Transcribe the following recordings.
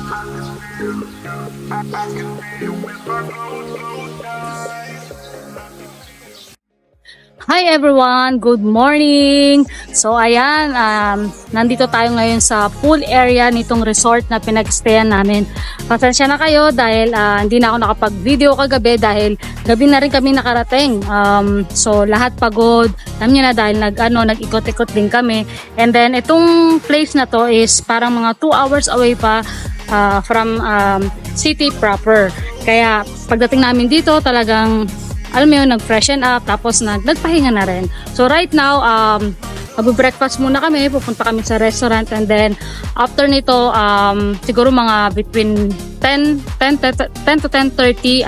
Hi everyone! Good morning! So ayan, nandito tayo ngayon sa pool area nitong resort na pinag-stayan namin. Pasensya na kayo dahil hindi na ako nakapag-video kagabi dahil gabi na rin kami nakarating. So lahat pagod. Alam niyo na dahil nag-ikot-ikot din kami. And then itong place na to is parang mga 2 hours away pa from city proper. Kaya pagdating namin dito talagang alam mo yun, nag-freshen up, tapos nagpahinga na rin. So right now, mag-breakfast muna kami, pupunta kami sa restaurant, and then after nito, siguro mga between 10 to 10:30,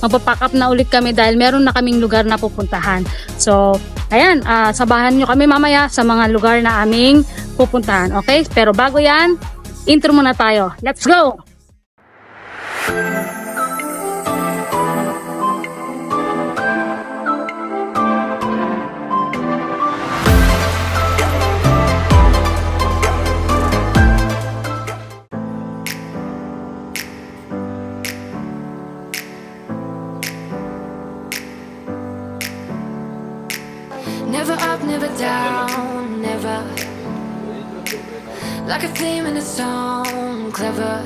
magpapack up na ulit kami dahil meron na kaming lugar na pupuntahan. So, ayan, sabahan nyo kami mamaya sa mga lugar na aming pupuntahan, okay? Pero bago yan, intro muna tayo. Let's go! Never up, never down, never. Like a theme in a song, clever.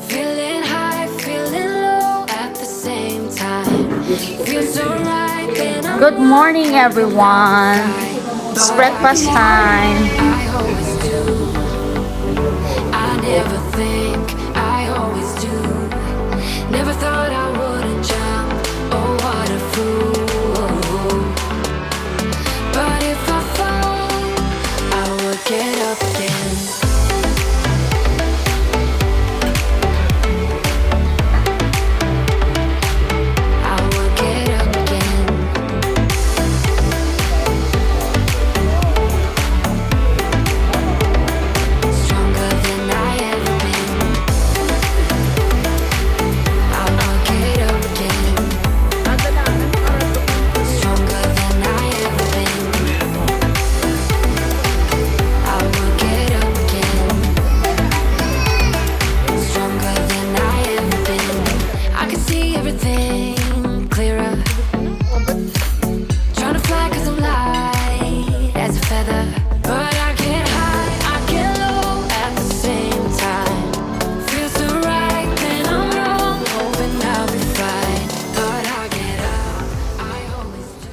Feeling high, feeling low at the same time. Feels so right when I'm Good morning everyone! It's breakfast time. I always do. I never think, I always do. Never thought I wouldn't jump. Oh, what a fool. But if I fall, I will get up again. I will get up again. Stronger than I ever been. I will get up again. Stronger than I ever been. I will get up again. Stronger than I ever been. I can see everything clearer. Trying to fly 'cause I'm light as a feather. But I get high, I get low at the same time. Feels so right, then I'm wrong. Hoping I'll be fine. But I get up, I always do.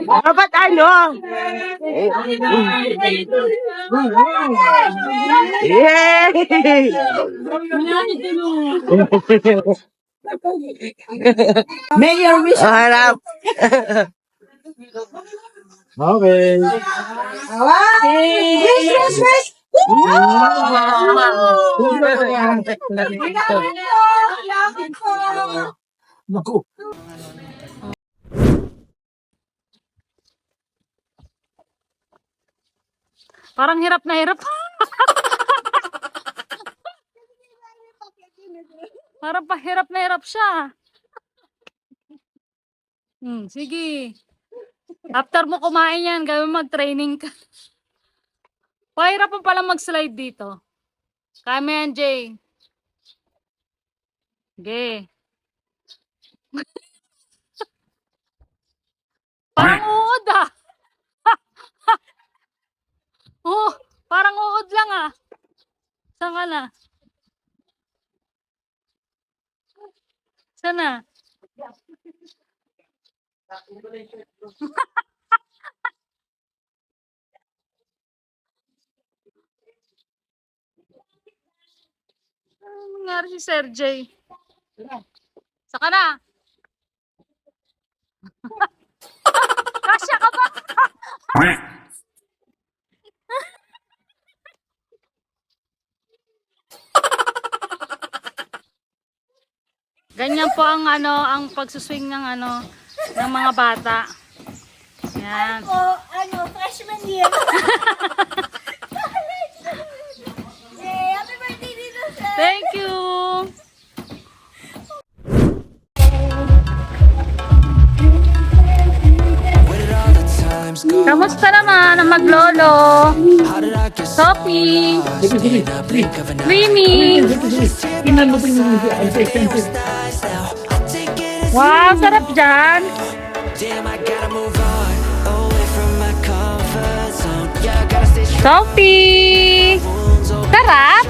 Dapat ano? Yay! Mayor wish. Harap. Okay. Wish, wish, wish. Naku. Parang hirap na hirap. Parang pahirap na hirap siya. Sige. After mo kumain yan, gawin mag-training ka. Pahirap mo pala mag-slide dito. Kaya mo yan, Jay. Sige. Parang uod ah. Oh, parang uod lang ah. Saan ka na? Saan na? Ano nangyari si Sir Jay? Saan ka na? Kasya ka ba? Ganyan po ang ang pagsuswing ng ng mga bata. Yan. Freshman year. Yay, happy birthday, Dito Sir. Thank you. Kamusta naman ang maglolo? Sophie, Creamy. Tingnan mo yung expensive. Wow, sarap dyan. Sophie, sarap.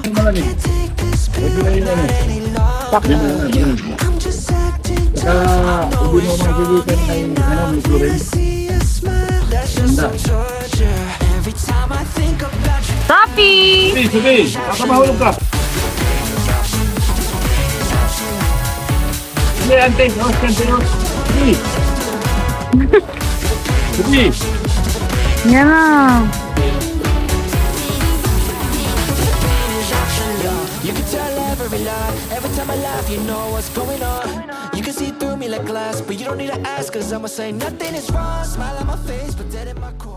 Ang malamig. Pwede na yun ano. Pakya na yun. Saka, hindi mo magigilitan na yung mikurin. Ganda. Sophie. Sige, baka mahulog ka. Sige, ante. Ante. Sige. Sige. Yan na. You can tell every lie, every time I laugh, you know what's going on. You can see through me like glass, but you don't need to ask, cause I'ma say nothing is wrong. Smile on my face, but dead in my core.